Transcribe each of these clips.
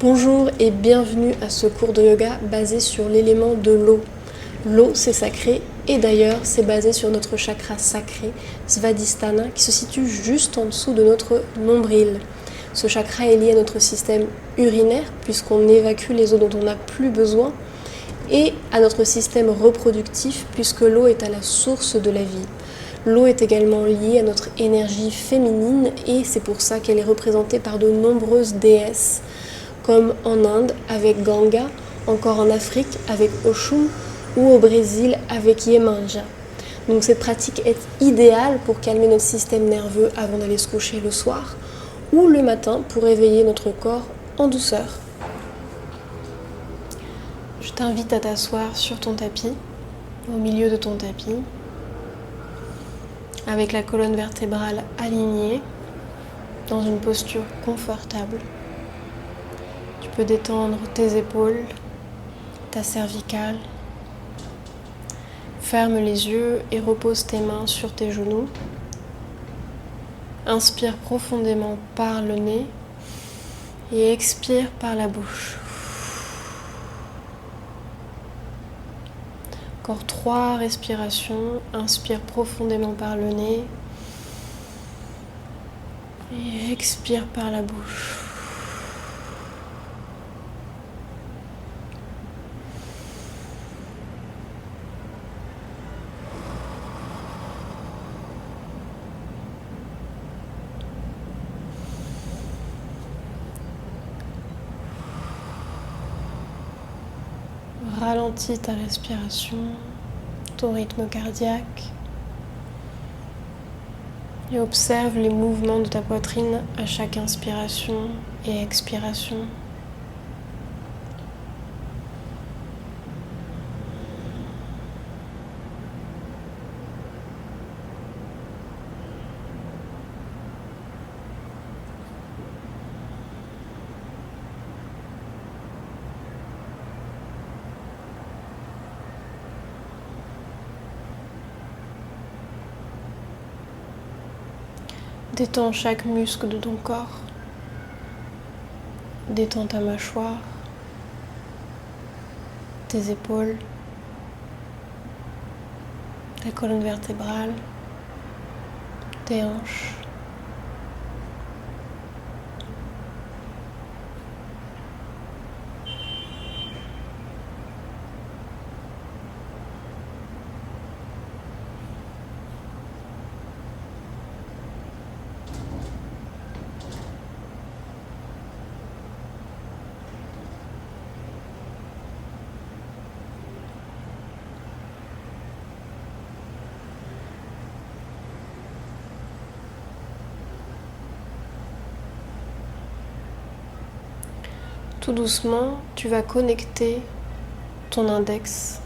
Bonjour et bienvenue à ce cours de yoga basé sur l'élément de l'eau. L'eau, c'est sacré et d'ailleurs, c'est basé sur notre chakra sacré, Svadhisthana, qui se situe juste en dessous de notre nombril. Ce chakra est lié à notre système urinaire, puisqu'on évacue les eaux dont on n'a plus besoin, et à notre système reproductif, puisque l'eau est à la source de la vie. L'eau est également liée à notre énergie féminine et c'est pour ça qu'elle est représentée par de nombreuses déesses, comme en Inde avec Ganga, encore en Afrique avec Oshun ou au Brésil avec Iemanjá. Donc cette pratique est idéale pour calmer notre système nerveux avant d'aller se coucher le soir ou le matin pour réveiller notre corps en douceur. Je t'invite à t'asseoir sur ton tapis, au milieu de ton tapis, avec la colonne vertébrale alignée, dans une posture confortable. Tu peux détendre tes épaules, ta cervicale. Ferme les yeux et repose tes mains sur tes genoux. Inspire profondément par le nez et expire par la bouche. Encore 3 respirations. Inspire profondément par le nez et expire par la bouche. Ralentis ta respiration, ton rythme cardiaque et observe les mouvements de ta poitrine à chaque inspiration et expiration. Détends chaque muscle de ton corps. Détends ta mâchoire, tes épaules, ta colonne vertébrale, tes hanches. Tout doucement, tu vas connecter ton index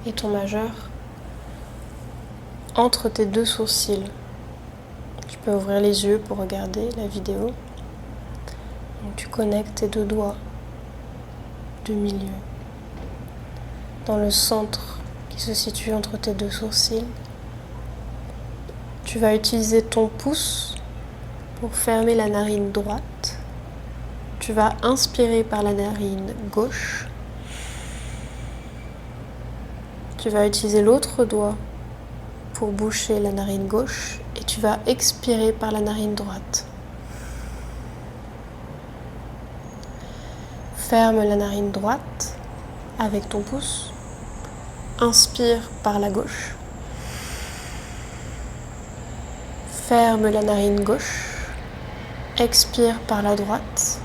et ton majeur entre tes 2 sourcils. Tu peux ouvrir les yeux pour regarder la vidéo. Donc, tu connectes tes 2 doigts du milieu dans le centre qui se situe entre tes 2 sourcils. Tu vas utiliser ton pouce pour fermer la narine droite. Tu vas inspirer par la narine gauche. Tu vas utiliser l'autre doigt pour boucher la narine gauche et tu vas expirer par la narine droite. Ferme la narine droite avec ton pouce. Inspire par la gauche. Ferme la narine gauche. Expire par la droite.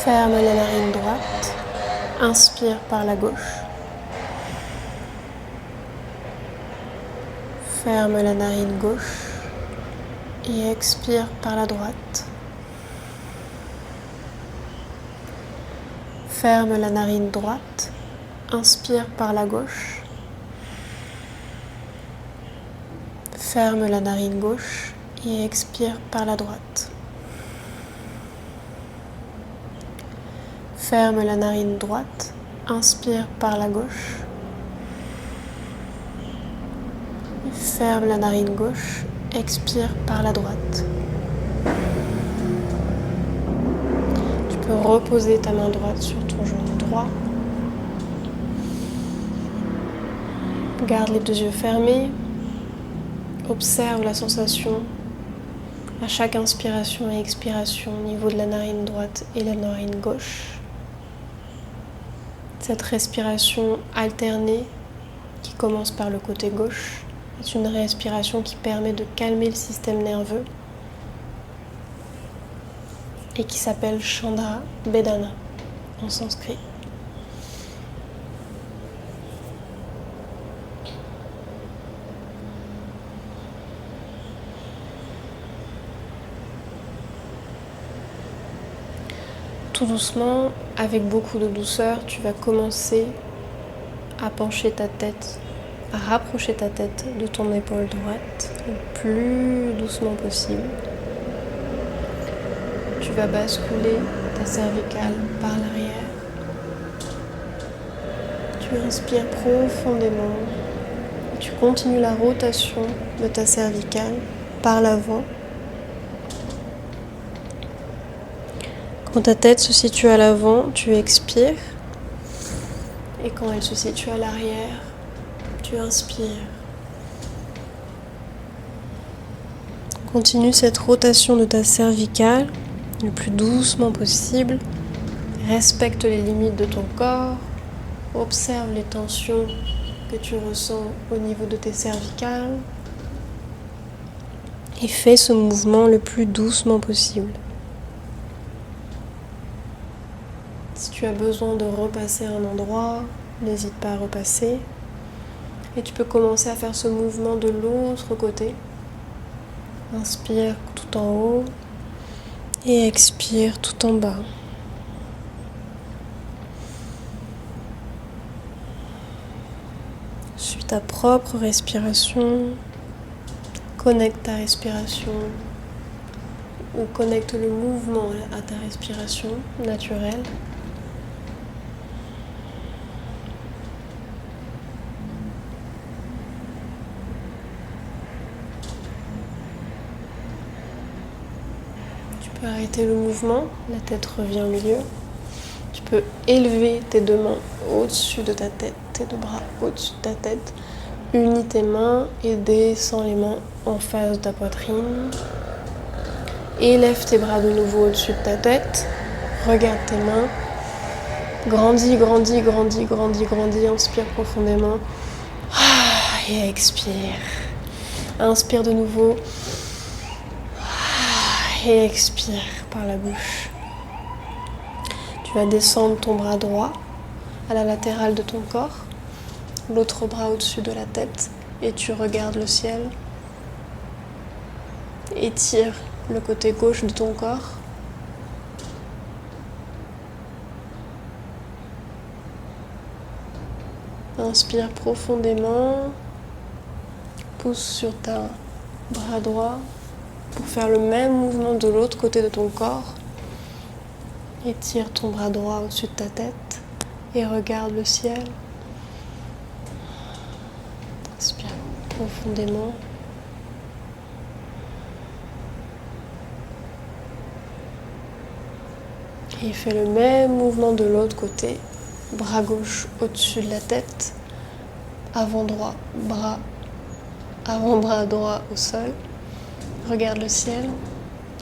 Ferme la narine droite. Inspire par la gauche. Ferme la narine gauche et expire par la droite. Ferme la narine droite. Inspire par la gauche. Ferme la narine gauche et expire par la droite. Ferme la narine droite, inspire par la gauche. Ferme la narine gauche, expire par la droite. peux reposer ta main droite sur ton genou droit. Garde les 2 yeux fermés. Observe la sensation à chaque inspiration et expiration au niveau de la narine droite et la narine gauche. Cette respiration alternée qui commence par le côté gauche est une respiration qui permet de calmer le système nerveux et qui s'appelle Chandra Bedana en sanskrit. Tout doucement, avec beaucoup de douceur, tu vas commencer à pencher ta tête, à rapprocher ta tête de ton épaule droite le plus doucement possible. Tu vas basculer ta cervicale par l'arrière. Tu inspires profondément et tu continues la rotation de ta cervicale par l'avant. Quand ta tête se situe à l'avant, tu expires. Et quand elle se situe à l'arrière, tu inspires. Continue cette rotation de ta cervicale le plus doucement possible. Respecte les limites de ton corps. Observe les tensions que tu ressens au niveau de tes cervicales. Et fais ce mouvement le plus doucement possible. Si tu as besoin de repasser un endroit, n'hésite pas à repasser. Et tu peux commencer à faire ce mouvement de l'autre côté. Inspire tout en haut et expire tout en bas. Suis ta propre respiration. Connecte ta respiration ou connecte le mouvement à ta respiration naturelle. Tu peux arrêter le mouvement, la tête revient au milieu. Tu peux élever tes 2 mains au-dessus de ta tête, tes 2 bras au-dessus de ta tête. Unis tes mains et descends les mains en face de ta poitrine. Élève tes bras de nouveau au-dessus de ta tête. Regarde tes mains. Grandis, grandis, grandis, grandis, grandis. Inspire profondément. Et expire. Inspire de nouveau. Et expire par la bouche. Tu vas descendre ton bras droit à la latérale de ton corps. L'autre bras au-dessus de la tête. Et tu regardes le ciel. Étire le côté gauche de ton corps. Inspire profondément. Pousse sur ta bras droit pour faire le même mouvement de l'autre côté de ton corps. Étire ton bras droit au-dessus de ta tête et regarde le ciel. Inspire profondément. Et fais le même mouvement de l'autre côté. Bras gauche au-dessus de la tête. Avant-bras droit au sol. Regarde le ciel.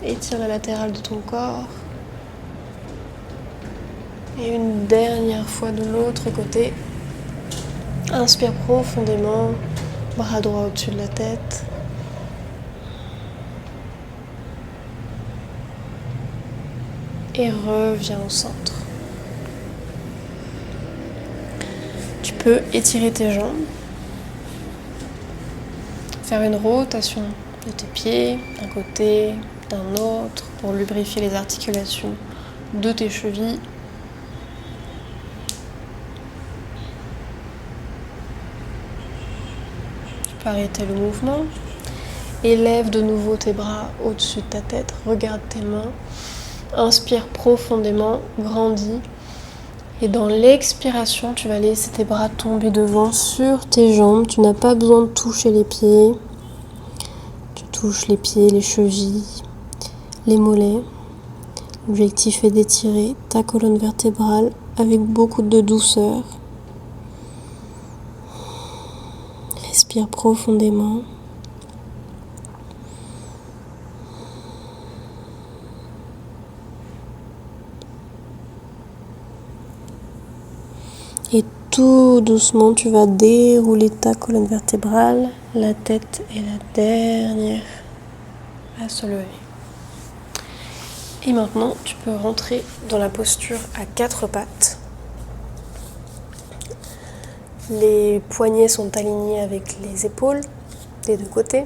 Étire la latérale de ton corps. Et une dernière fois de l'autre côté. Inspire profondément. Bras droit au-dessus de la tête. Et reviens au centre. Tu peux étirer tes jambes, faire une rotation de tes pieds d'un côté, d'un autre, pour lubrifier les articulations de tes chevilles. Tu peux arrêter le mouvement. Élève de nouveau tes bras au-dessus de ta tête, regarde tes mains. Inspire profondément, grandis. Et dans l'expiration, tu vas laisser tes bras tomber devant sur tes jambes. Tu n'as pas besoin de toucher les pieds. Tu touches les pieds, les chevilles, les mollets. L'objectif est d'étirer ta colonne vertébrale avec beaucoup de douceur. Respire profondément. Et tout doucement, tu vas dérouler ta colonne vertébrale. La tête est la dernière à se lever. Et maintenant, tu peux rentrer dans la posture à 4 pattes. Les poignets sont alignés avec les épaules des deux côtés.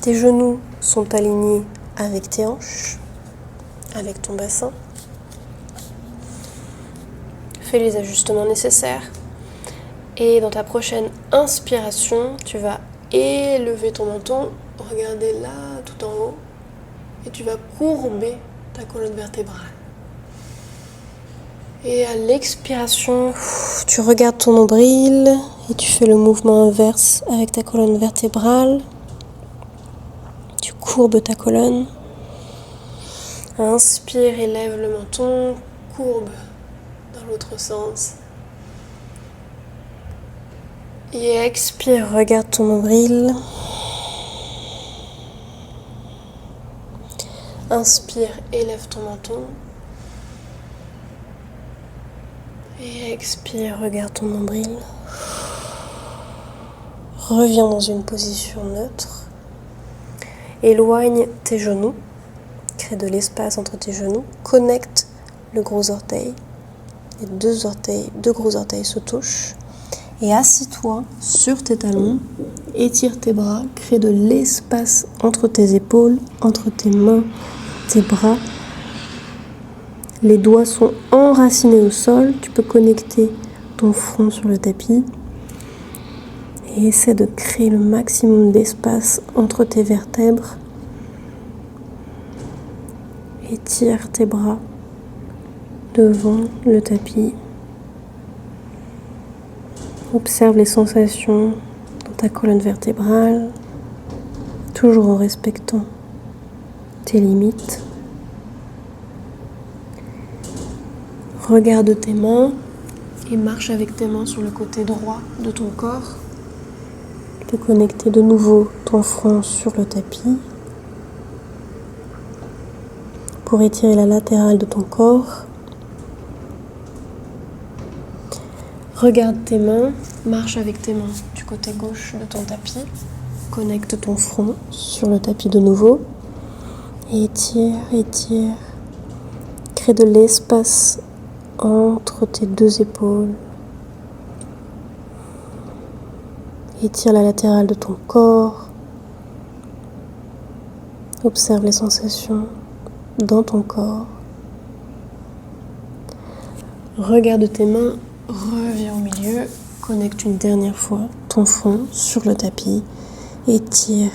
Tes genoux sont alignés avec tes hanches, avec ton bassin. Fais les ajustements nécessaires. Et dans ta prochaine inspiration, tu vas élever ton menton, regarder là tout en haut, et tu vas courber ta colonne vertébrale. Et à l'expiration, tu regardes ton nombril et tu fais le mouvement inverse avec ta colonne vertébrale. Tu courbes ta colonne. Inspire, élève le menton, courbe dans l'autre sens. Et expire, regarde ton nombril. Inspire, élève ton menton. Et expire, regarde ton nombril. Reviens dans une position neutre. Éloigne tes genoux. Crée de l'espace entre tes genoux. Connecte le gros orteil. Les deux gros orteils se touchent. Et assis-toi sur tes talons. Étire tes bras. Crée de l'espace entre tes épaules, entre tes mains, tes bras. Les doigts sont enracinés au sol. Tu peux connecter ton front sur le tapis. Et essaie de créer le maximum d'espace entre tes vertèbres. Étire tes bras devant le tapis. Observe les sensations dans ta colonne vertébrale, toujours en respectant tes limites. Regarde tes mains et marche avec tes mains sur le côté droit de ton corps. Tu peux connecter de nouveau ton front sur le tapis pour étirer la latérale de ton corps. Regarde tes mains, marche avec tes mains du côté gauche de ton tapis. Connecte ton front sur le tapis de nouveau. Et étire, étire. Crée de l'espace entre tes deux épaules. Étire la latérale de ton corps. Observe les sensations dans ton corps. Regarde tes mains, reviens au milieu, connecte une dernière fois ton front sur le tapis, étire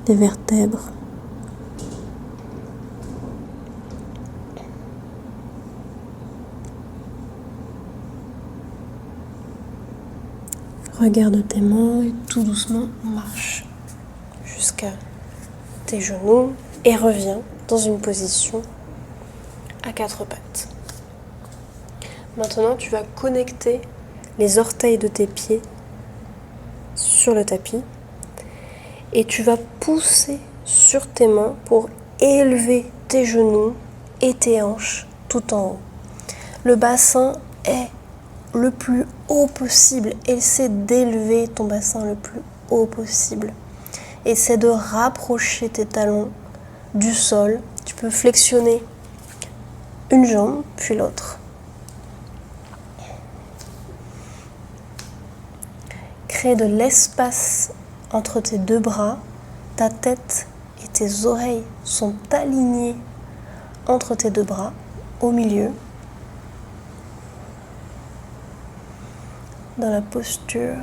les vertèbres. Regarde tes mains et tout doucement marche jusqu'à tes genoux et reviens dans une position à 4 pattes. Maintenant, tu vas connecter les orteils de tes pieds sur le tapis et tu vas pousser sur tes mains pour élever tes genoux et tes hanches tout en haut. Le bassin est le plus haut possible. Essaie d'élever ton bassin le plus haut possible. Essaie de rapprocher tes talons du sol. Tu peux flexionner une jambe puis l'autre. Crée de l'espace entre tes deux bras. Ta tête et tes oreilles sont alignées entre tes deux bras au milieu. Dans la posture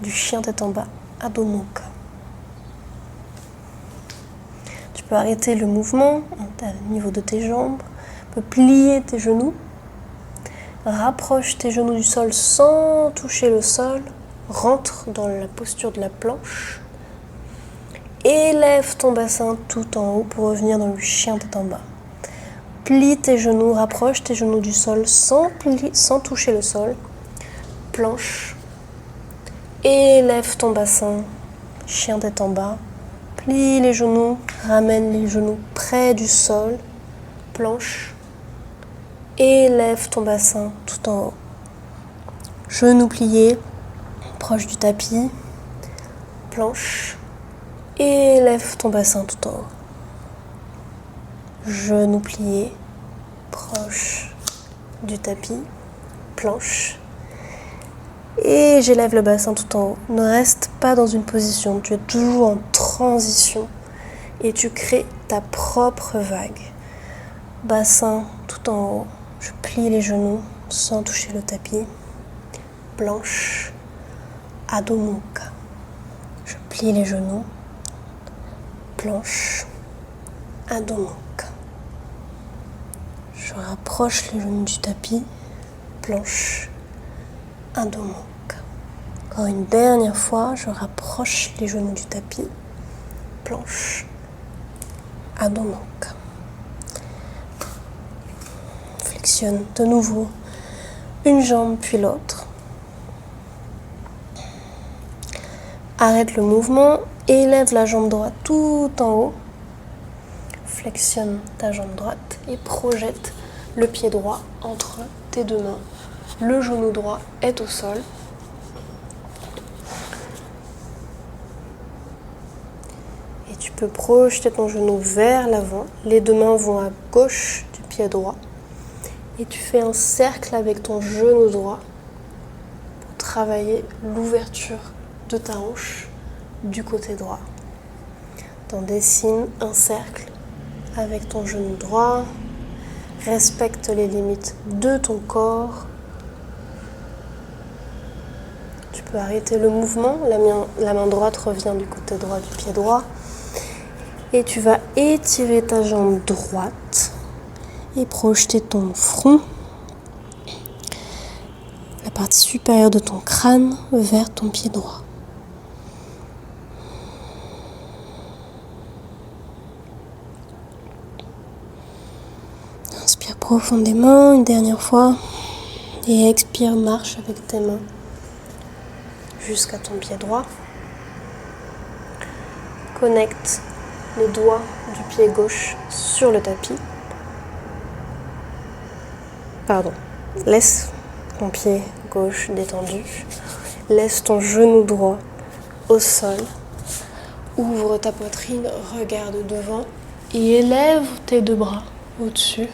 du chien tête en bas, Adho Mukha. Tu peux arrêter le mouvement au niveau de tes jambes. Tu peux plier tes genoux. Rapproche tes genoux du sol sans toucher le sol. Rentre dans la posture de la planche. Élève ton bassin tout en haut pour revenir dans le chien tête en bas. Plie tes genoux, rapproche tes genoux du sol sans toucher le sol. Planche. Élève ton bassin, chien tête en bas. Plie les genoux, ramène les genoux près du sol. Planche. Élève ton bassin tout en haut. Genoux pliés, proche du tapis. Planche. Élève ton bassin tout en haut. Genoux pliés, proche du tapis. Planche. Et j'élève le bassin tout en haut. Ne reste pas dans une position, tu es toujours en transition et tu crées ta propre vague. Bassin tout en haut, je plie les genoux sans toucher le tapis. Planche, Adho Mukha. Je plie les genoux. Planche, Adho Mukha. Je rapproche les genoux du tapis. Planche, Adho Mukha. Encore une dernière fois, je rapproche les genoux du tapis. Planche, Adho Mukha. Flexione de nouveau une jambe puis l'autre. Arrête le mouvement, élève la jambe droite tout en haut. Flexionne ta jambe droite et projette le pied droit entre tes deux mains. Le genou droit est au sol. Et tu peux projeter ton genou vers l'avant. Les deux mains vont à gauche du pied droit. Et tu fais un cercle avec ton genou droit pour travailler l'ouverture de ta hanche du côté droit. T'en dessines un cercle avec ton genou droit. Respecte les limites de ton corps. Tu peux arrêter le mouvement. La main droite revient du côté droit du pied droit. Et tu vas étirer ta jambe droite et projeter ton front, la partie supérieure de ton crâne, vers ton pied droit. Inspire profondément une dernière fois et expire, marche avec tes mains jusqu'à ton pied droit. Connecte les doigts du pied gauche sur le tapis. Laisse ton pied gauche détendu. Laisse ton genou droit au sol. Ouvre ta poitrine, regarde devant et élève tes deux bras au-dessus.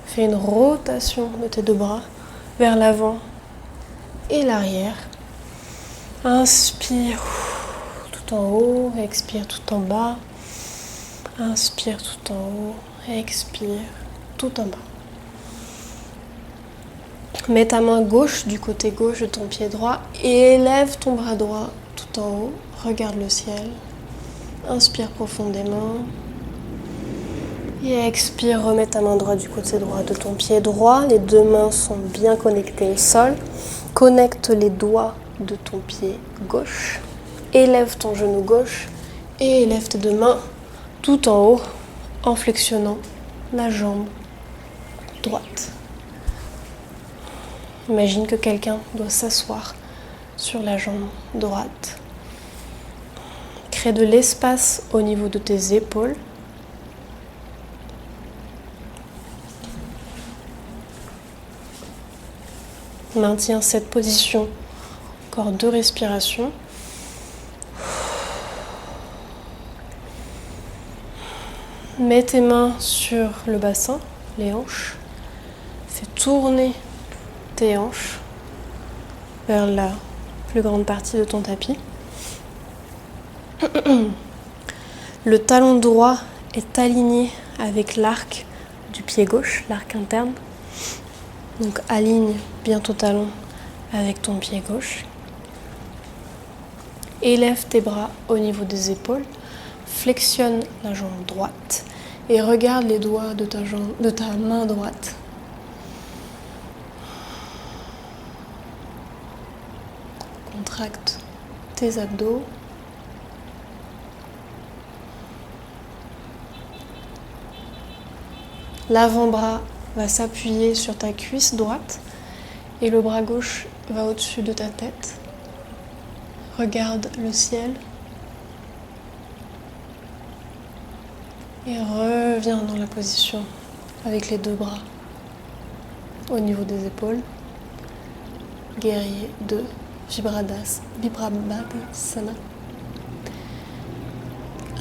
Fais une rotation de tes deux bras vers l'avant et l'arrière. Inspire tout en haut, expire tout en bas. Inspire tout en haut, expire tout en bas. Mets ta main gauche du côté gauche de ton pied droit et élève ton bras droit tout en haut. Regarde le ciel. Inspire profondément. Et expire, remets ta main droite du côté droit de ton pied droit. Les deux mains sont bien connectées au sol. Connecte les doigts de ton pied gauche. Élève ton genou gauche et élève tes deux mains tout en haut en flexionnant la jambe droite. Imagine que quelqu'un doit s'asseoir sur la jambe droite. Crée de l'espace au niveau de tes épaules. Maintiens cette position. Encore 2 respirations. Mets tes mains sur le bassin, les hanches. Fais tourner tes hanches vers la plus grande partie de ton tapis. Le talon droit est aligné avec l'arc du pied gauche, l'arc interne. Donc aligne bien ton talon avec ton pied gauche. Élève tes bras au niveau des épaules. Flexionne la jambe droite et regarde les doigts de ta main droite. Contracte tes abdos. L'avant-bras va s'appuyer sur ta cuisse droite et le bras gauche va au-dessus de ta tête. Regarde le ciel et reviens dans la position avec les deux bras au niveau des épaules. Guerrier 2, Vibrabhadasana.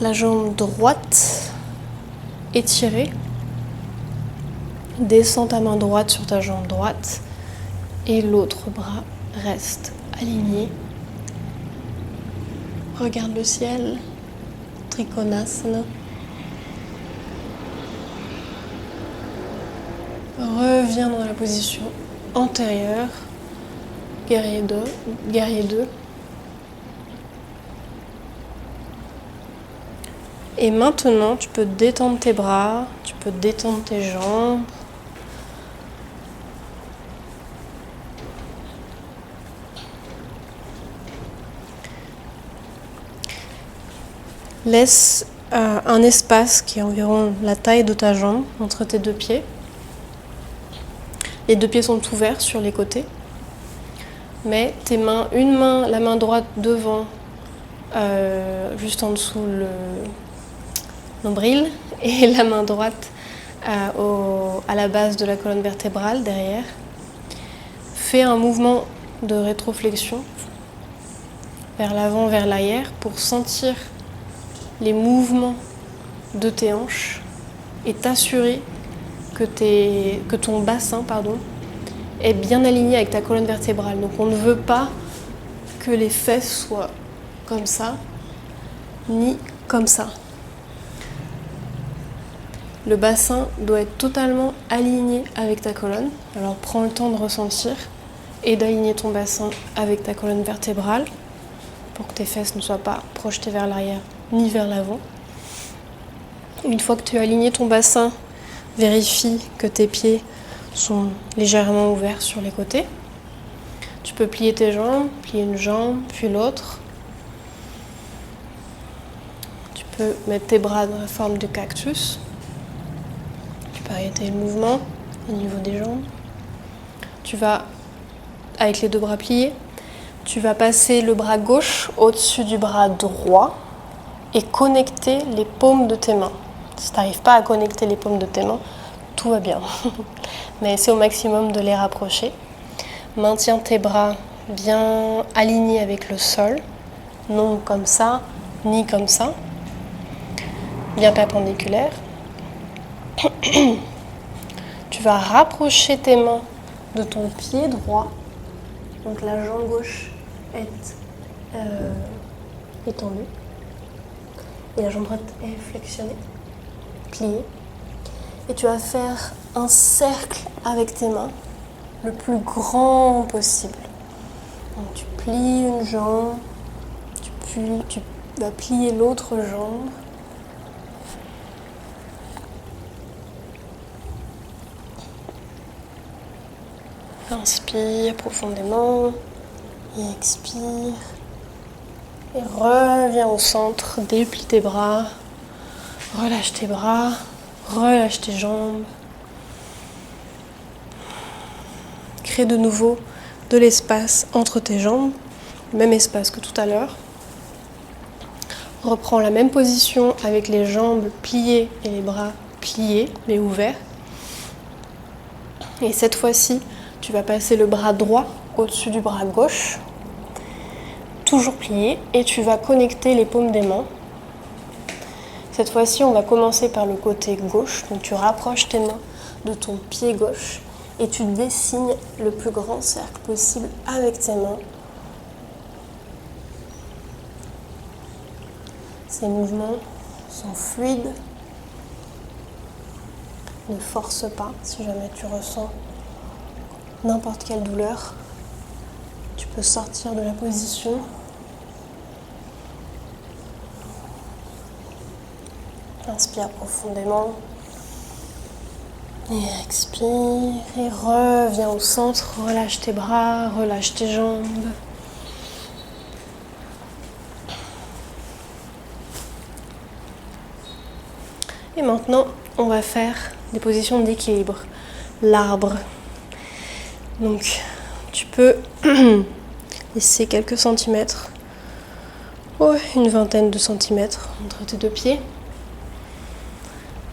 La jambe droite étirée. Descends ta main droite sur ta jambe droite et l'autre bras reste aligné. Regarde le ciel, Trikonasana. Reviens dans la position antérieure, guerrier 2. Et maintenant, tu peux détendre tes bras, tu peux détendre tes jambes. Laisse un espace qui est environ la taille de ta jambe entre tes deux pieds. Les deux pieds sont ouverts sur les côtés. Mais tes mains, la main droite devant, juste en dessous le nombril, et la main droite à la base de la colonne vertébrale, derrière. Fais un mouvement de rétroflexion vers l'avant, vers l'arrière, pour sentir les mouvements de tes hanches et t'assurer que ton bassin est bien aligné avec ta colonne vertébrale. Donc on ne veut pas que les fesses soient comme ça, ni comme ça. Le bassin doit être totalement aligné avec ta colonne. Alors prends le temps de ressentir et d'aligner ton bassin avec ta colonne vertébrale pour que tes fesses ne soient pas projetées vers l'arrière ni vers l'avant. Une fois que tu as aligné ton bassin, vérifie que tes pieds sont légèrement ouverts sur les côtés. Tu peux plier tes jambes, plier une jambe, puis l'autre. Tu peux mettre tes bras dans la forme de cactus. Tu peux arrêter le mouvement au niveau des jambes. Tu vas, avec les deux bras pliés, tu vas passer le bras gauche au-dessus du bras droit et connecter les paumes de tes mains. Si tu n'arrives pas à connecter les paumes de tes mains, tout va bien. Mais essaie au maximum de les rapprocher. Maintiens tes bras bien alignés avec le sol, non comme ça, ni comme ça, bien perpendiculaires. Tu vas rapprocher tes mains de ton pied droit, donc la jambe gauche est étendue et la jambe droite est flexionnée, pliée. Et tu vas faire un cercle avec tes mains le plus grand possible. Donc tu plies une jambe, tu vas plier l'autre jambe. Inspire profondément et expire. Et reviens au centre, déplie tes bras, relâche tes bras, relâche tes jambes. Crée de nouveau de l'espace entre tes jambes, le même espace que tout à l'heure. Reprends la même position avec les jambes pliées et les bras pliés mais ouverts. Et cette fois-ci, tu vas passer le bras droit au-dessus du bras gauche, toujours plié, et tu vas connecter les paumes des mains. Cette fois-ci, on va commencer par le côté gauche, donc tu rapproches tes mains de ton pied gauche et tu dessines le plus grand cercle possible avec tes mains. Ces mouvements sont fluides. Ne force pas si jamais tu ressens n'importe quelle douleur. Tu peux sortir de la position. Inspire profondément. Et expire. Et reviens au centre. Relâche tes bras, relâche tes jambes. Et maintenant, on va faire des positions d'équilibre. L'arbre. Donc, tu peux laisser quelques centimètres, une vingtaine de centimètres entre tes deux pieds.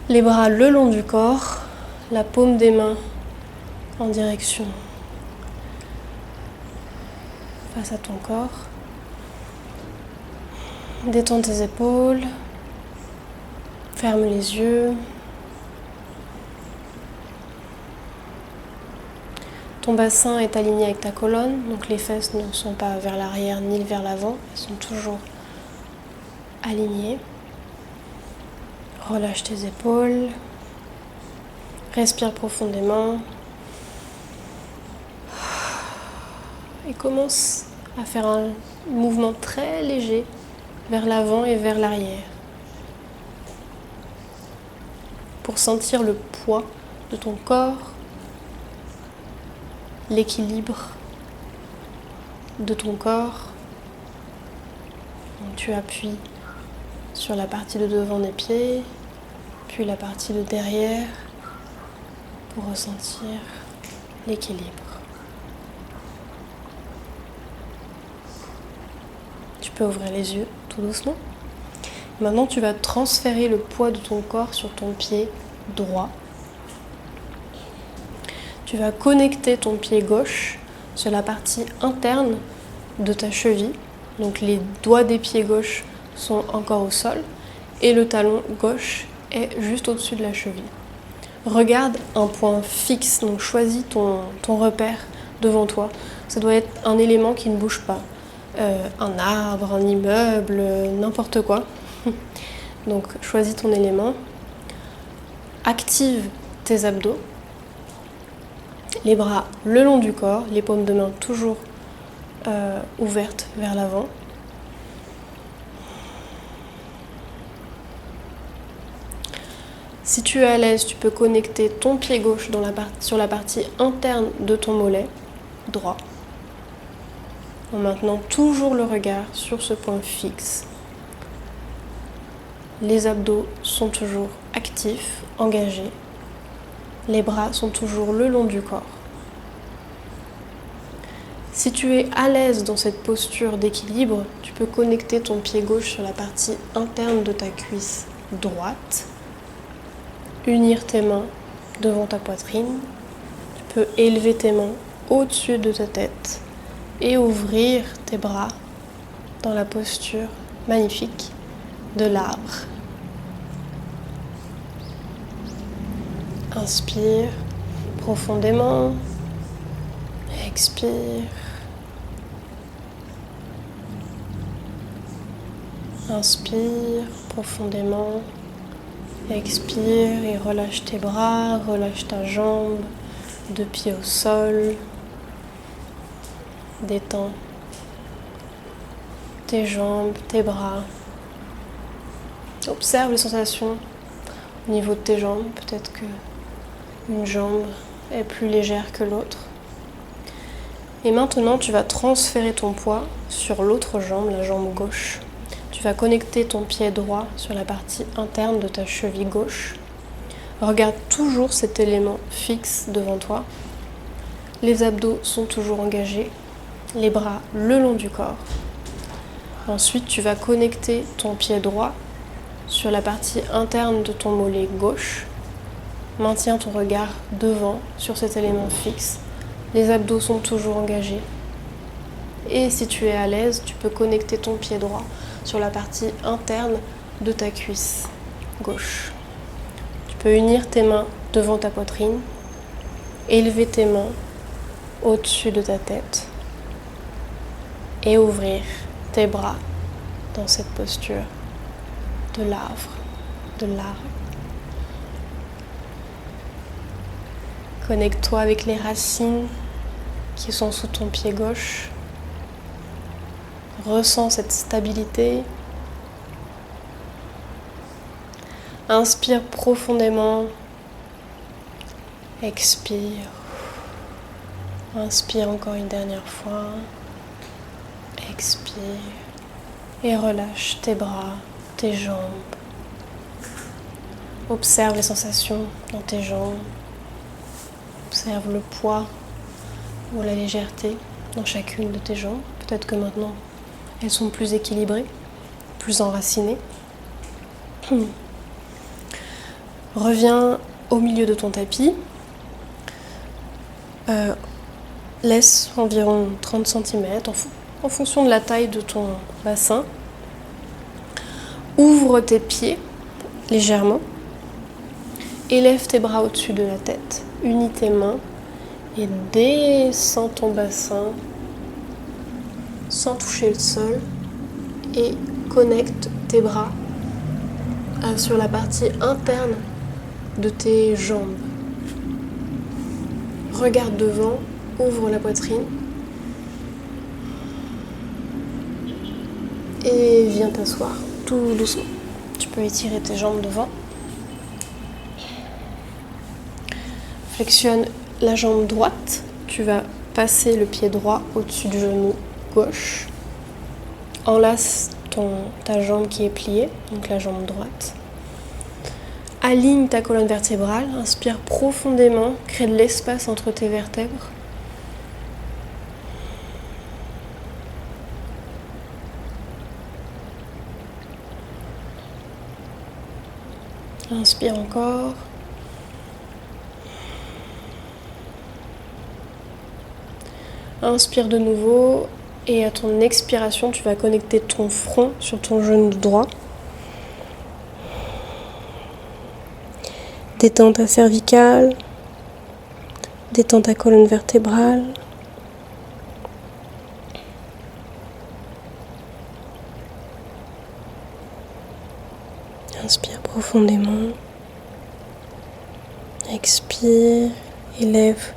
Les bras le long du corps, la paume des mains en direction face à ton corps. Détends tes épaules, ferme les yeux. Ton bassin est aligné avec ta colonne, donc les fesses ne sont pas vers l'arrière ni vers l'avant, elles sont toujours alignées. Relâche tes épaules, respire profondément et commence à faire un mouvement très léger vers l'avant et vers l'arrière pour sentir le poids de ton corps, l'équilibre de ton corps. Donc tu appuies sur la partie de devant des pieds, puis la partie de derrière pour ressentir l'équilibre. Tu peux ouvrir les yeux tout doucement. Maintenant, tu vas transférer le poids de ton corps sur ton pied droit. Tu vas connecter ton pied gauche sur la partie interne de ta cheville. Donc les doigts des pieds gauches sont encore au sol et le talon gauche est juste au-dessus de la cheville. Regarde un point fixe, donc choisis ton repère devant toi. Ça doit être un élément qui ne bouge pas. Un arbre, un immeuble, n'importe quoi. Donc choisis ton élément. Active tes abdos. Les bras le long du corps, les paumes de main toujours ouvertes vers l'avant. Si tu es à l'aise, tu peux connecter ton pied gauche sur la partie interne de ton mollet droit. En maintenant toujours le regard sur ce point fixe. Les abdos sont toujours actifs, engagés. Les bras sont toujours le long du corps. Si tu es à l'aise dans cette posture d'équilibre, tu peux connecter ton pied gauche sur la partie interne de ta cuisse droite. Unir tes mains devant ta poitrine. Tu peux élever tes mains au-dessus de ta tête et ouvrir tes bras dans la posture magnifique de l'arbre. Inspire profondément, expire. Inspire profondément, expire et relâche tes bras, relâche ta jambe, deux pieds au sol. Détends tes jambes, tes bras. Observe les sensations au niveau de tes jambes. Peut-être que une jambe est plus légère que l'autre. Et maintenant, tu vas transférer ton poids sur l'autre jambe, la jambe gauche. Tu vas connecter ton pied droit sur la partie interne de ta cheville gauche. Regarde toujours cet élément fixe devant toi. Les abdos sont toujours engagés. Les bras le long du corps. Ensuite, tu vas connecter ton pied droit sur la partie interne de ton mollet gauche. Maintiens ton regard devant sur cet élément fixe. Les abdos sont toujours engagés. Et si tu es à l'aise, tu peux connecter ton pied droit sur la partie interne de ta cuisse gauche. Tu peux unir tes mains devant ta poitrine, élever tes mains au-dessus de ta tête et ouvrir tes bras dans cette posture de l'arbre, Connecte-toi avec les racines qui sont sous ton pied gauche. Ressens cette stabilité. Inspire profondément. Expire. Inspire encore une dernière fois. Expire. Et relâche tes bras, tes jambes. Observe les sensations dans tes jambes. Observe le poids ou la légèreté dans chacune de tes jambes. Peut-être que maintenant, elles sont plus équilibrées, plus enracinées. Reviens au milieu de ton tapis. Laisse environ 30 cm en fonction de la taille de ton bassin. Ouvre tes pieds légèrement. Élève tes bras au-dessus de la tête. Unis tes mains et descends ton bassin sans toucher le sol et connecte tes bras sur la partie interne de tes jambes. Regarde devant, ouvre la poitrine et viens t'asseoir tout doucement. Tu peux étirer tes jambes devant. Flexione la jambe droite. Tu vas passer le pied droit au-dessus du genou gauche. Enlace ta jambe qui est pliée, donc la jambe droite. Aligne ta colonne vertébrale. Inspire profondément. Crée de l'espace entre tes vertèbres. Inspire encore. Inspire de nouveau et à ton expiration, tu vas connecter ton front sur ton genou droit. Détends ta cervicale, détends ta colonne vertébrale. Inspire profondément. Expire, élève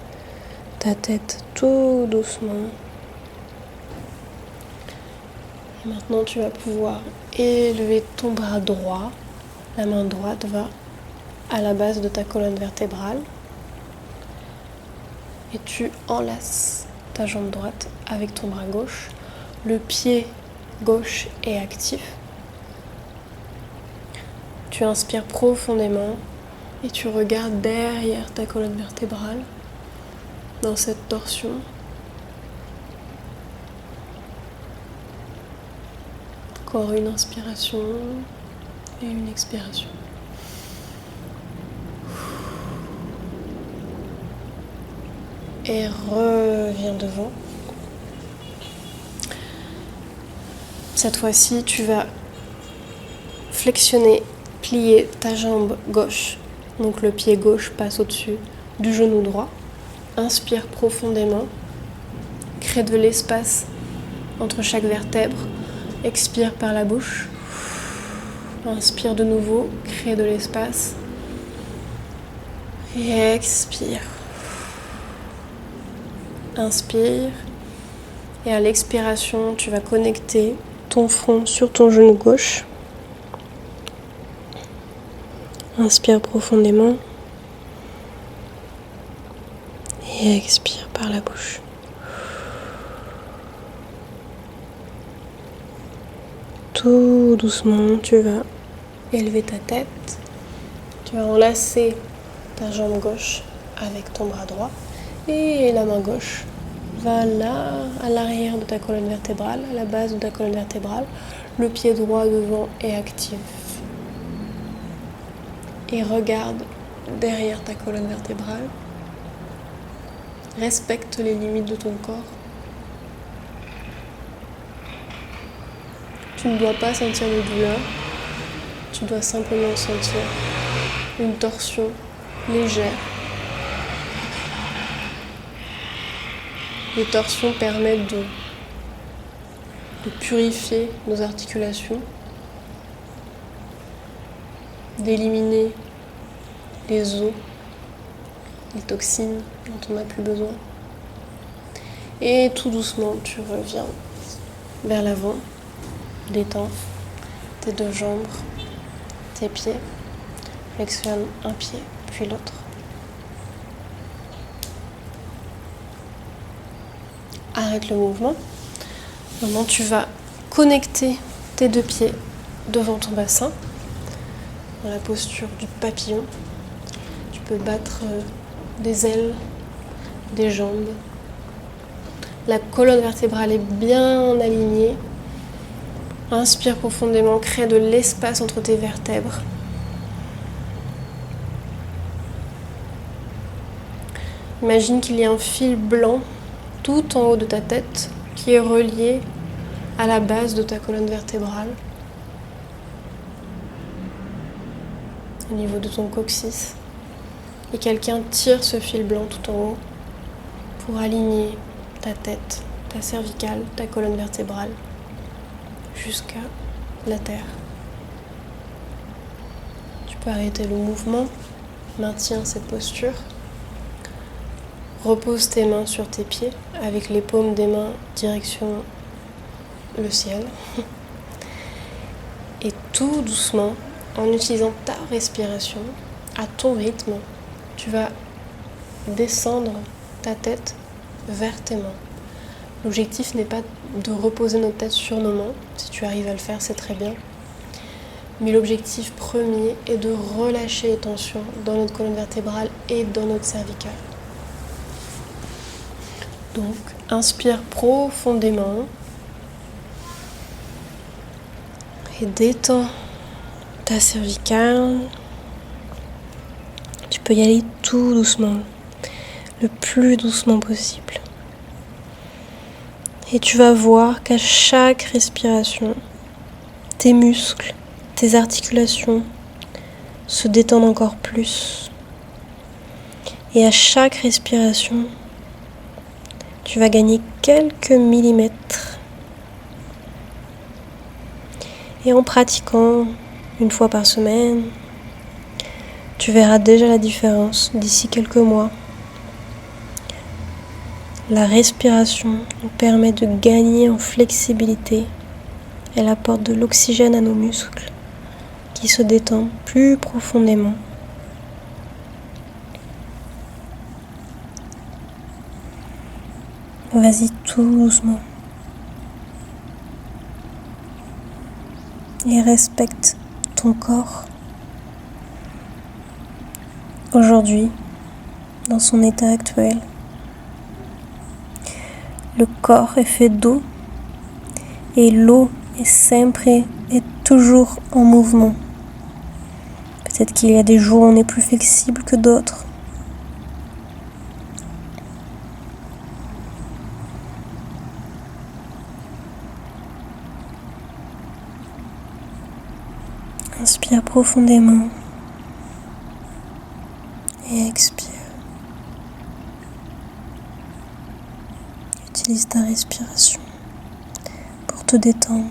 ta tête tout doucement. Et maintenant, tu vas pouvoir élever ton bras droit. La main droite va à la base de ta colonne vertébrale. Et tu enlaces ta jambe droite avec ton bras gauche. Le pied gauche est actif. Tu inspires profondément et tu regardes derrière ta colonne vertébrale dans cette torsion. Encore une inspiration et une expiration. Et reviens devant. Cette fois-ci, tu vas flexionner, plier ta jambe gauche. Donc le pied gauche passe au-dessus du genou droit. Inspire profondément. Crée de l'espace entre chaque vertèbre. Expire par la bouche. Inspire de nouveau. Crée de l'espace. Et expire. Inspire. Et à l'expiration, tu vas connecter ton front sur ton genou gauche. Inspire profondément. Et expire par la bouche. Tout doucement, tu vas élever ta tête. Tu vas enlacer ta jambe gauche avec ton bras droit. Et la main gauche va là, à l'arrière de ta colonne vertébrale, à la base de ta colonne vertébrale. Le pied droit devant est actif. Et regarde derrière ta colonne vertébrale. Respecte les limites de ton corps. Tu ne dois pas sentir de douleur. Tu dois simplement sentir une torsion légère. Les torsions permettent de purifier nos articulations, d'éliminer les os, les toxines dont on n'a plus besoin. Et tout doucement, tu reviens vers l'avant, détends tes deux jambes, tes pieds, flexionne un pied puis l'autre. Arrête le mouvement. Maintenant, tu vas connecter tes deux pieds devant ton bassin. dans la posture du papillon. Tu peux battre des ailes, des jambes. La colonne vertébrale est bien alignée. Inspire profondément, crée de l'espace entre tes vertèbres. Imagine qu'il y a un fil blanc tout en haut de ta tête qui est relié à la base de ta colonne vertébrale, au niveau de ton coccyx. Et quelqu'un tire ce fil blanc tout en haut pour aligner ta tête, ta cervicale, ta colonne vertébrale jusqu'à la terre. Tu peux arrêter le mouvement, maintiens cette posture. Repose tes mains sur tes pieds avec les paumes des mains direction le ciel. Et tout doucement, en utilisant ta respiration, à ton rythme, tu vas descendre ta tête vers tes mains. L'objectif n'est pas de reposer notre tête sur nos mains. Si tu arrives à le faire, c'est très bien. Mais l'objectif premier est de relâcher les tensions dans notre colonne vertébrale et dans notre cervicale. Donc, inspire profondément et détends ta cervicale. Tu peux y aller tout doucement, le plus doucement possible. Et tu vas voir qu'à chaque respiration, tes muscles, tes articulations se détendent encore plus. Et à chaque respiration, tu vas gagner quelques millimètres. Et en pratiquant une fois par semaine, tu verras déjà la différence d'ici quelques mois. La respiration nous permet de gagner en flexibilité. Elle apporte de l'oxygène à nos muscles qui se détendent plus profondément. Vas-y tout doucement. Et respecte ton corps. Aujourd'hui, dans son état actuel, le corps est fait d'eau et l'eau est sempre et toujours en mouvement. Peut-être qu'il y a des jours où on est plus flexible que d'autres. Inspire profondément et expire. Utilise ta respiration pour te détendre.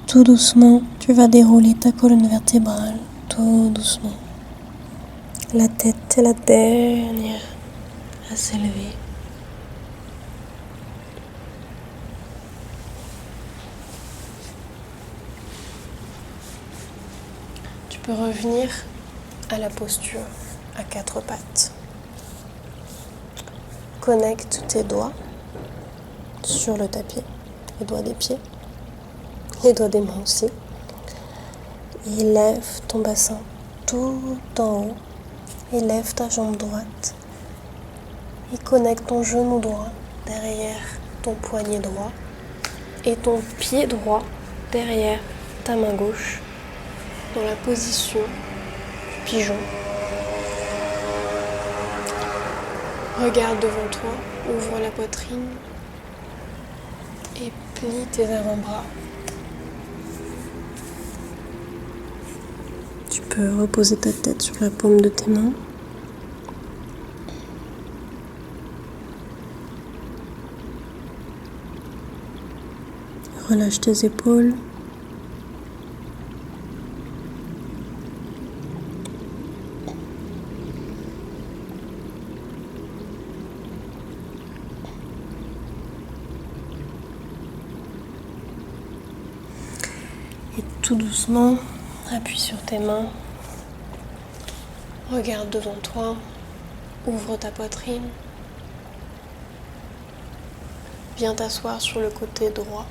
Tout doucement, tu vas dérouler ta colonne vertébrale, tout doucement. La tête est la dernière à s'élever. Tu peux revenir à la posture à quatre pattes. Connecte tes doigts sur le tapis, les doigts des pieds. Les doigts des mains aussi. Et lève ton bassin tout en haut. Et lève ta jambe droite. Et connecte ton genou droit derrière ton poignet droit. Et ton pied droit derrière ta main gauche. Dans la position du pigeon. Regarde devant toi. Ouvre la poitrine. Et plie tes avant-bras. Tu peux reposer ta tête sur la paume de tes mains. Relâche tes épaules. Et tout doucement, appuie sur tes mains. Regarde devant toi. Ouvre ta poitrine. Viens t'asseoir sur le côté droit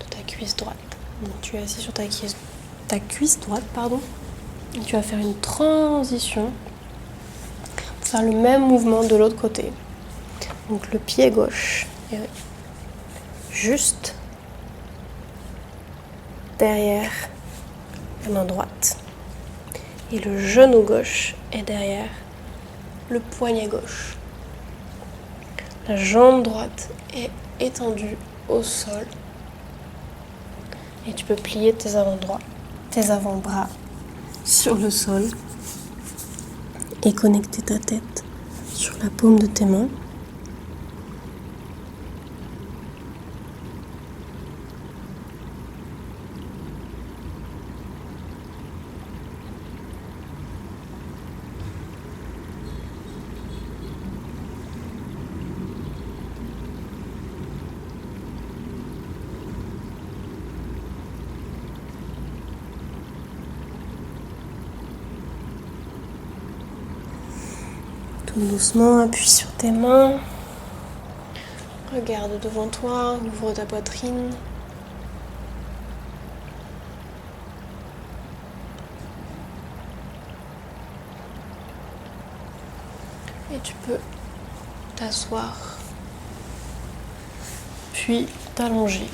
de ta cuisse droite. Donc, tu es assis sur ta cuisse droite, Et tu vas faire une transition pour faire le même mouvement de l'autre côté. Donc le pied gauche est juste derrière la main droite. Et le genou gauche est derrière le poignet gauche. La jambe droite est étendue au sol. Et tu peux plier tes avant-bras sur le sol et connecter ta tête sur la paume de tes mains. Tout doucement, appuie sur tes mains. Regarde devant toi, ouvre ta poitrine. Et tu peux t'asseoir, puis t'allonger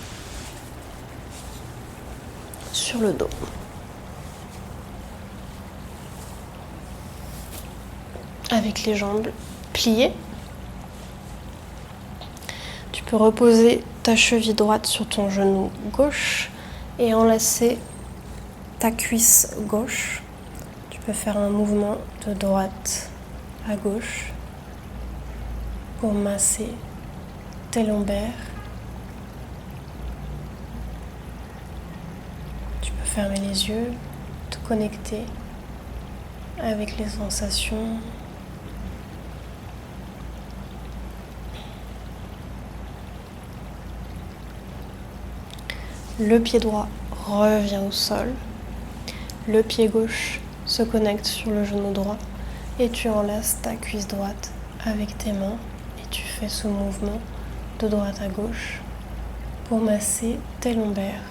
sur le dos. Avec les jambes pliées. Tu peux reposer ta cheville droite sur ton genou gauche et enlacer ta cuisse gauche. Tu peux faire un mouvement de droite à gauche pour masser tes lombaires. Tu peux fermer les yeux, te connecter avec les sensations. Le pied droit revient au sol. Le pied gauche se connecte sur le genou droit et tu enlaces ta cuisse droite avec tes mains et tu fais ce mouvement de droite à gauche pour masser tes lombaires.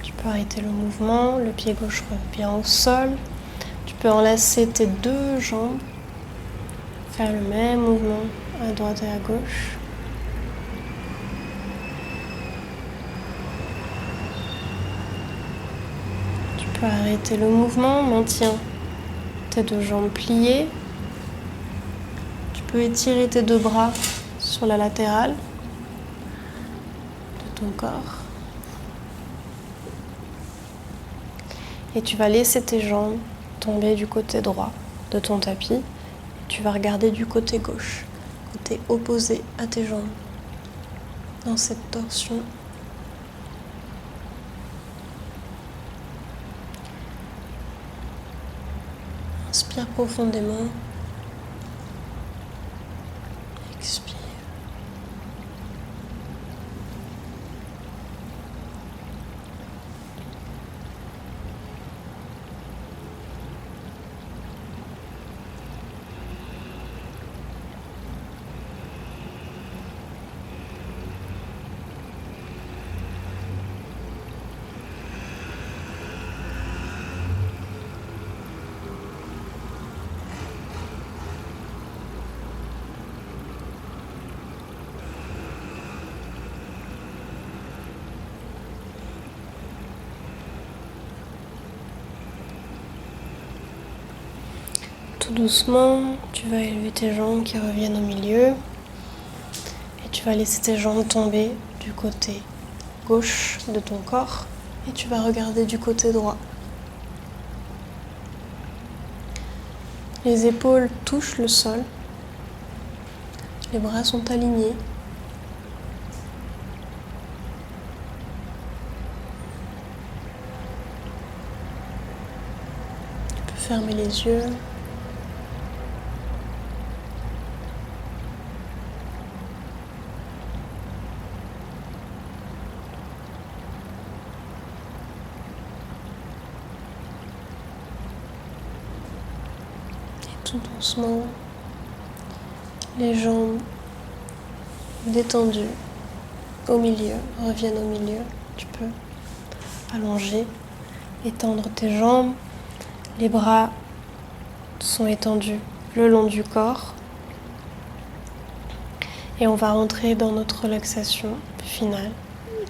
Tu peux arrêter le mouvement, le pied gauche revient au sol. Tu peux enlacer tes deux jambes, faire le même mouvement à droite et à gauche. Tu peux arrêter le mouvement, maintiens tes deux jambes pliées. Tu peux étirer tes deux bras sur la latérale de ton corps. Et tu vas laisser tes jambes tomber du côté droit de ton tapis. Et tu vas regarder du côté gauche, côté opposé à tes jambes, dans cette torsion. Inspire profondément. Expire. Tout doucement, tu vas élever tes jambes qui reviennent au milieu. Tu vas laisser tes jambes tomber du côté gauche de ton corps et tu vas regarder du côté droit. Les épaules touchent le sol. Les bras sont alignés. Tu peux fermer les yeux. Tout doucement, les jambes détendues au milieu, reviennent au milieu. Tu peux allonger, étendre tes jambes. Les bras sont étendus le long du corps. Et on va rentrer dans notre relaxation finale,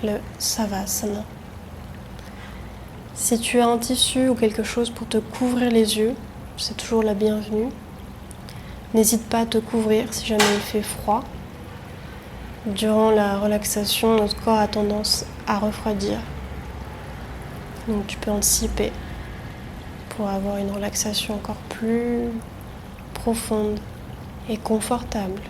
le Savasana. Si tu as un tissu ou quelque chose pour te couvrir les yeux, c'est toujours la bienvenue. N'hésite pas à te couvrir si jamais il fait froid. Durant la relaxation, notre corps a tendance à refroidir. Donc tu peux anticiper pour avoir une relaxation encore plus profonde et confortable.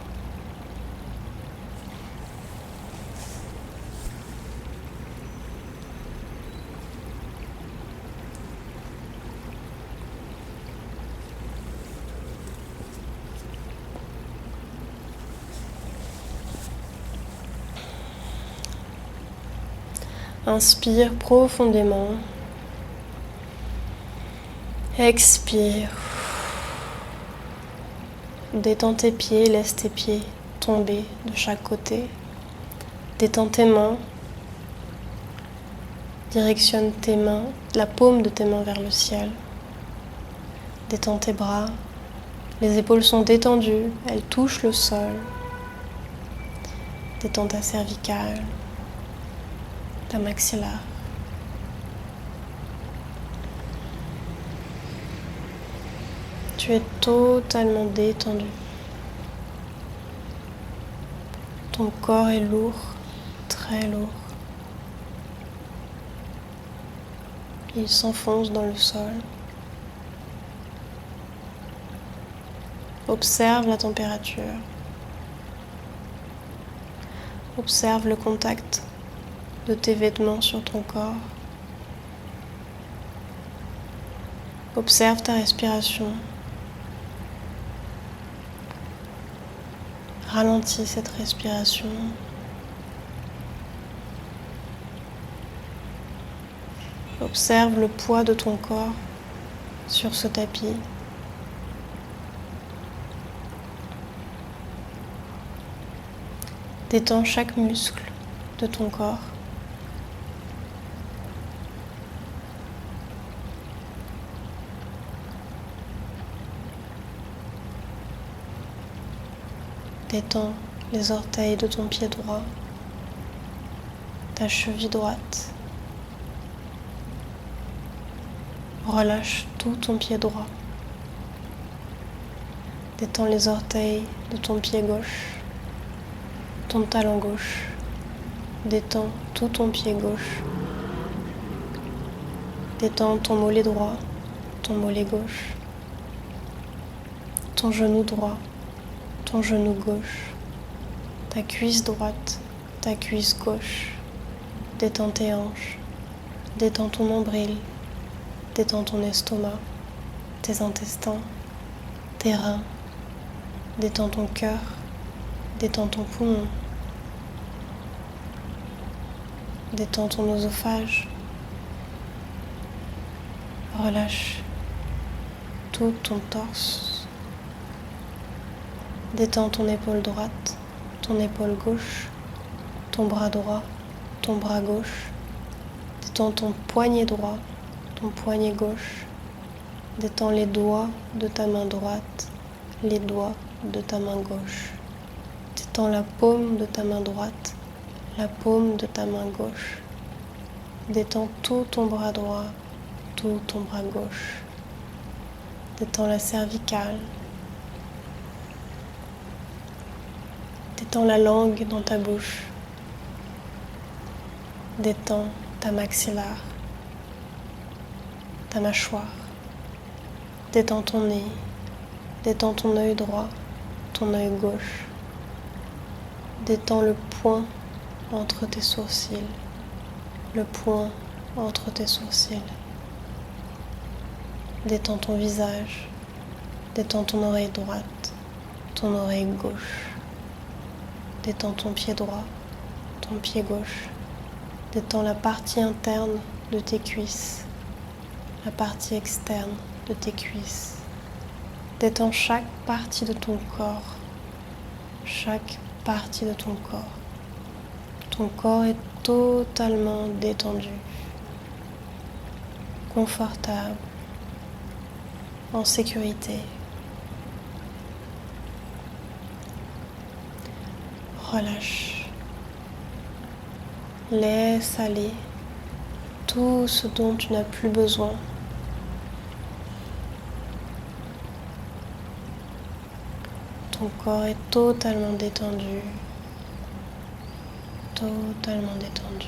Inspire profondément. Expire. Détends tes pieds, laisse tes pieds tomber de chaque côté. Détends tes mains. Directionne tes mains, la paume de tes mains vers le ciel. Détends tes bras. Les épaules sont détendues, elles touchent le sol. Détends ta cervicale, ta maxillaire. Tu es totalement détendu. Ton corps est lourd, très lourd. Il s'enfonce dans le sol. Observe la température. Observe le contact de tes vêtements sur ton corps. Observe ta respiration. Ralentis cette respiration. Observe le poids de ton corps sur ce tapis. Détends chaque muscle de ton corps. Détends les orteils de ton pied droit, ta cheville droite. Relâche tout ton pied droit. Détends les orteils de ton pied gauche, ton talon gauche. Détends tout ton pied gauche. Détends ton mollet droit, ton mollet gauche, ton genou droit, ton genou gauche, ta cuisse droite, ta cuisse gauche. Détends tes hanches, détends ton nombril, détends ton estomac, tes intestins, tes reins. Détends ton cœur, détends ton poumon. Détends ton œsophage. Relâche tout ton torse. Détends ton épaule droite, ton épaule gauche, ton bras droit, ton bras gauche. Détends ton poignet droit, ton poignet gauche. Détends les doigts de ta main droite, les doigts de ta main gauche. Détends la paume de ta main droite, la paume de ta main gauche. Détends tout ton bras droit, tout ton bras gauche. Détends la cervicale. Détends la langue dans ta bouche. Détends ta maxillaire, ta mâchoire. Détends ton nez. Détends ton œil droit, ton œil gauche. Détends le point entre tes sourcils. Le point entre tes sourcils. Détends ton visage. Détends ton oreille droite, ton oreille gauche. Détends ton pied droit, ton pied gauche. Détends la partie interne de tes cuisses, la partie externe de tes cuisses. Détends chaque partie de ton corps, chaque partie de ton corps. Ton corps est totalement détendu, confortable, en sécurité. Relâche. Laisse aller tout ce dont tu n'as plus besoin. Ton corps est totalement détendu. Totalement détendu.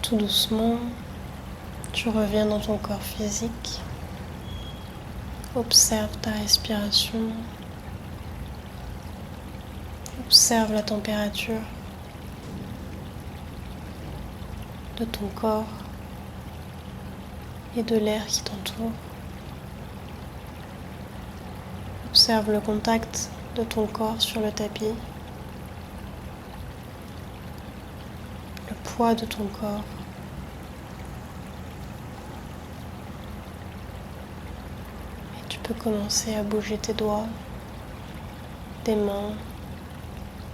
Tout doucement, tu reviens dans ton corps physique. Observe ta respiration. Observe la température de ton corps et de l'air qui t'entoure. Observe le contact de ton corps sur le tapis, le poids de ton corps. Et tu peux commencer à bouger tes doigts, tes mains,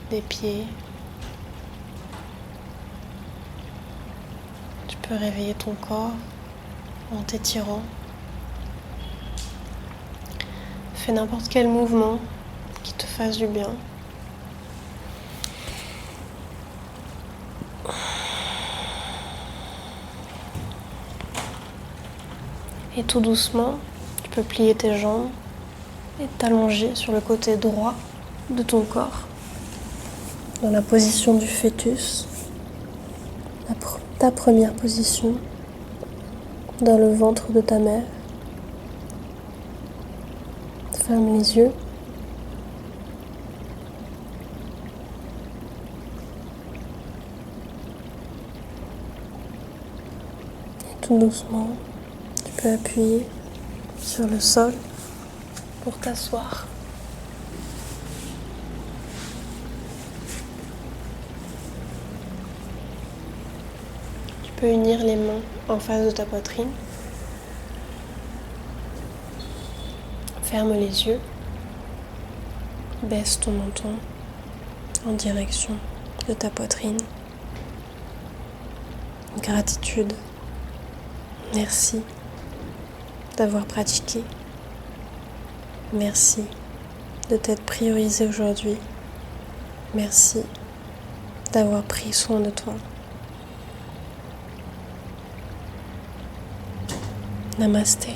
des pieds. Tu peux réveiller ton corps en t'étirant. Fais n'importe quel mouvement qui te fasse du bien. Et tout doucement, tu peux plier tes jambes et t'allonger sur le côté droit de ton corps, dans la position du fœtus, ta première position, dans le ventre de ta mère. Ferme les yeux. Et tout doucement, tu peux appuyer sur le sol pour t'asseoir. Tu peux unir les mains en face de ta poitrine. Ferme les yeux. Baisse ton menton en direction de ta poitrine. Gratitude. Merci d'avoir pratiqué. Merci de t'être priorisé aujourd'hui. Merci d'avoir pris soin de toi. Namasté.